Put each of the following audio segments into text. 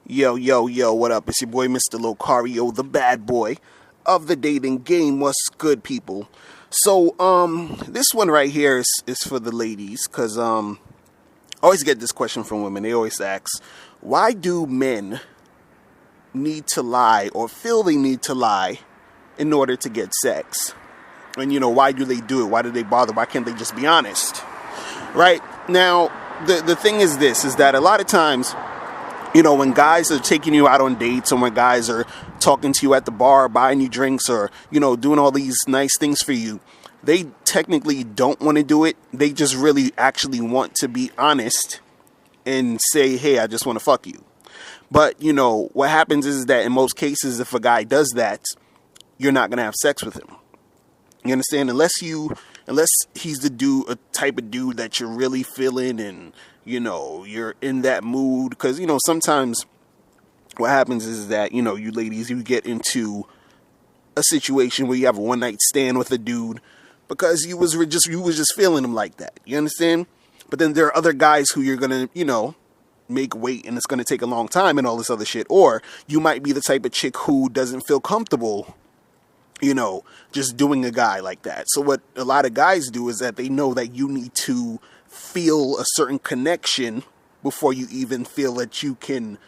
Yo, yo, yo, what up? It's your boy, Mr. Locario, the bad boy of the dating game. What's good, people? So, this one right here is for the ladies, because, I always get this question from women. They always ask, why do men need to lie or feel they need to lie in order to get sex? And, why do they do it? Why do they bother? Why can't they just be honest? Right? Now, the thing is this, is that a lot of times, when guys are taking you out on dates, or when guys are talking to you at the bar, buying you drinks, or, doing all these nice things for you, they technically don't want to do it. They just really actually want to be honest and say, hey, I just want to fuck you. But, what happens is that in most cases, if a guy does that, you're not going to have sex with him. You understand? Unless he's the type of dude that you're really feeling and, you're in that mood. Because, sometimes what happens is that, you ladies, you get into a situation where you have a one night stand with a dude because you was just feeling him like that. You understand? But then there are other guys who you're going to, make wait, and it's going to take a long time and all this other shit. Or you might be the type of chick who doesn't feel comfortable just doing a guy like that. So what a lot of guys do is that they know that you need to feel a certain connection before you even feel that you can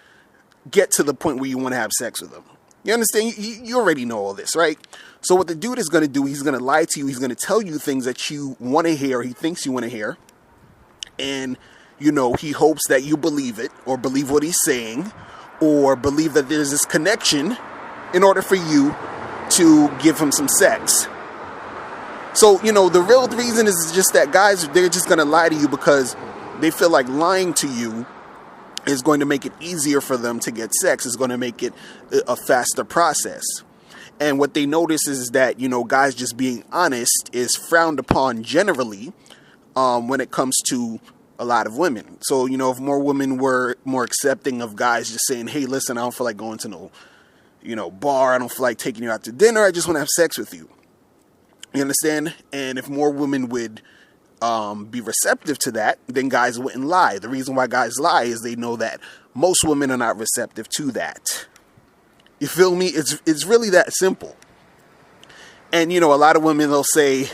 get to the point where you want to have sex with them. You understand? You already know all this, right? So what the dude is going to do, he's going to lie to you. He's going to tell you things that you want to hear, he thinks you want to hear. And, he hopes that you believe it, or believe what he's saying, or believe that there's this connection in order for you to give him some sex. So, the real reason is just that guys, they're just going to lie to you because they feel like lying to you is going to make it easier for them to get sex. It's going to make it a faster process. And what they notice is that, guys just being honest is frowned upon generally when it comes to a lot of women. So, if more women were more accepting of guys just saying, hey, listen, I don't feel like going to no bar. I don't feel like taking you out to dinner. I just want to have sex with you. You understand? And if more women would be receptive to that, then guys wouldn't lie. The reason why guys lie is they know that most women are not receptive to that. You feel me? It's really that simple. And, a lot of women, they'll say,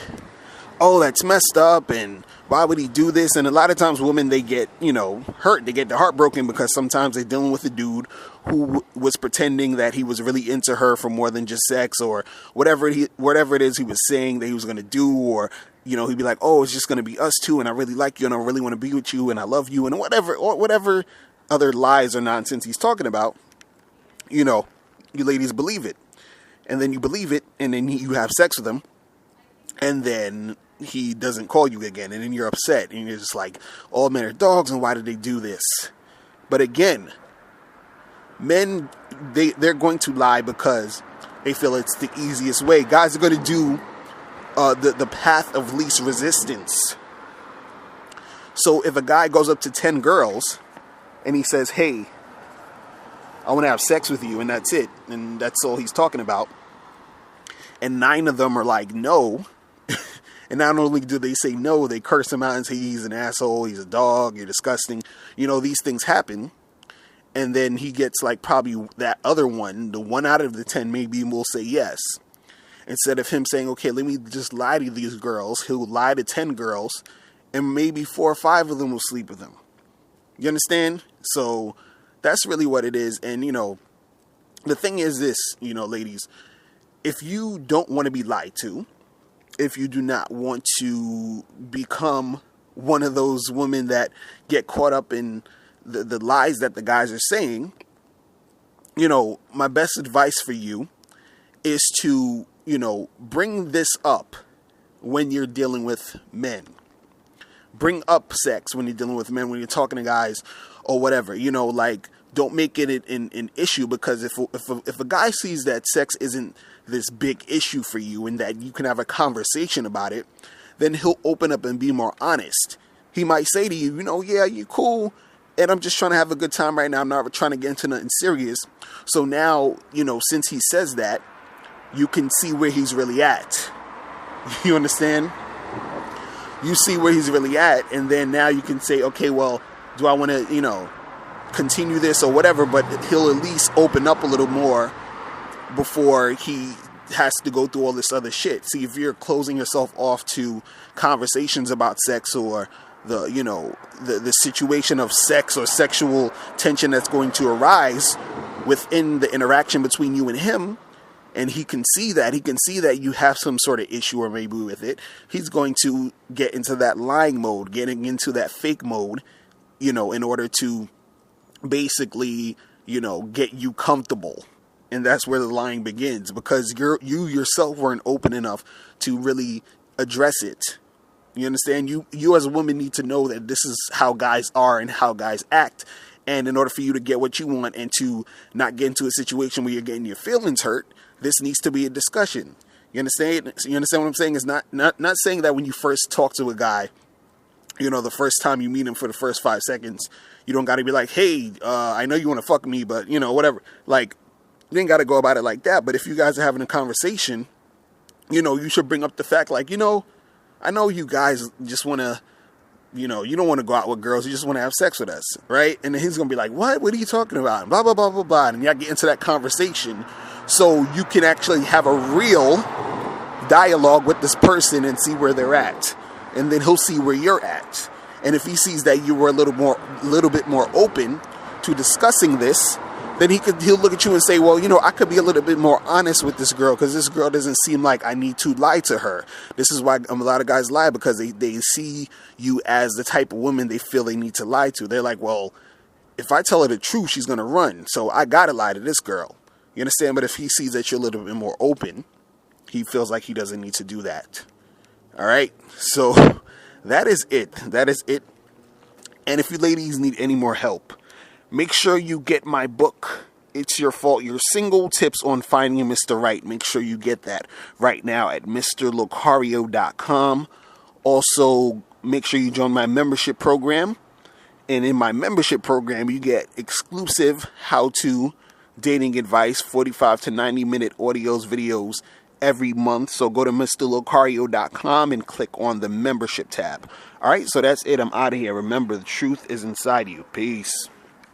oh, that's messed up, and why would he do this? And a lot of times women, they get, hurt. They get their heart broken because sometimes they're dealing with a dude who was pretending that he was really into her for more than just sex, or whatever it is he was saying that he was going to do. Or, he'd be like, oh, it's just going to be us two, and I really like you, and I really want to be with you, and I love you, and whatever other lies or nonsense he's talking about, you ladies believe it. And then you believe it, and then you have sex with him, and then he doesn't call you again, and then you're upset, and you're just like, all men are dogs, and why did they do this? But again, men, they're going to lie because they feel it's the easiest way. Guys are going to do the path of least resistance. So if a guy goes up to 10 girls and he says, hey, I want to have sex with you, and that's it, and that's all he's talking about, and 9 of them are like, no. And not only do they say no, they curse him out and say he's an asshole, he's a dog, you're disgusting. These things happen. And then he gets like probably that other one, the 1 out of the 10 maybe will say yes. Instead of him saying, okay, let me just lie to these girls, he'll lie to 10 girls, and maybe 4 or 5 of them will sleep with him. You understand? So that's really what it is. And, the thing is this, ladies, if you don't want to be lied to, if you do not want to become one of those women that get caught up in the lies that the guys are saying, my best advice for you is to, bring this up when you're dealing with men. Bring up sex when you're dealing with men, when you're talking to guys or whatever, don't make it an issue, because if a guy sees that sex isn't this big issue for you and that you can have a conversation about it, then he'll open up and be more honest. He might say to you, yeah, you cool, and I'm just trying to have a good time right now. I'm not trying to get into nothing serious. So now, since he says that, you can see where he's really at. You understand? You see where he's really at, and then now you can say, okay, well, do I want to, continue this or whatever, but he'll at least open up a little more before he has to go through all this other shit. See, if you're closing yourself off to conversations about sex or the situation of sex or sexual tension that's going to arise within the interaction between you and him, and he can see that you have some sort of issue or maybe with it, he's going to get into that lying mode, getting into that fake mode, in order to basically, get you comfortable. And that's where the lying begins, because you yourself weren't open enough to really address it. You understand? You as a woman need to know that this is how guys are and how guys act. And in order for you to get what you want and to not get into a situation where you're getting your feelings hurt, this needs to be a discussion. You understand? You understand what I'm saying? It's not saying that when you first talk to a guy, the first time you meet him for the first 5 seconds, you don't got to be like, hey, I know you want to fuck me, but, whatever. Like, you ain't got to go about it like that. But if you guys are having a conversation, you should bring up the fact, like, I know you guys just want to, you don't want to go out with girls. You just want to have sex with us, right? And then he's going to be like, what? What are you talking about? Blah, blah, blah, blah, blah. And y'all get into that conversation so you can actually have a real dialogue with this person and see where they're at. And then he'll see where you're at. And if he sees that you were a little bit more open to discussing this, then he'll look at you and say, well, I could be a little bit more honest with this girl, because this girl doesn't seem like I need to lie to her. This is why a lot of guys lie, because they see you as the type of woman they feel they need to lie to. They're like, well, if I tell her the truth, she's going to run. So I got to lie to this girl. You understand? But if he sees that you're a little bit more open, he feels like he doesn't need to do that. All right. So that is it. And if you ladies need any more help, make sure you get my book, It's Your Fault You're Single, Tips on Finding Mr. Right. Make sure you get that right now at MrLocario.com. Also, make sure you join my membership program. And in my membership program, you get exclusive how-to dating advice, 45 to 90-minute audios, videos every month. So go to MrLocario.com and click on the membership tab. All right, so that's it. I'm out of here. Remember, the truth is inside you. Peace.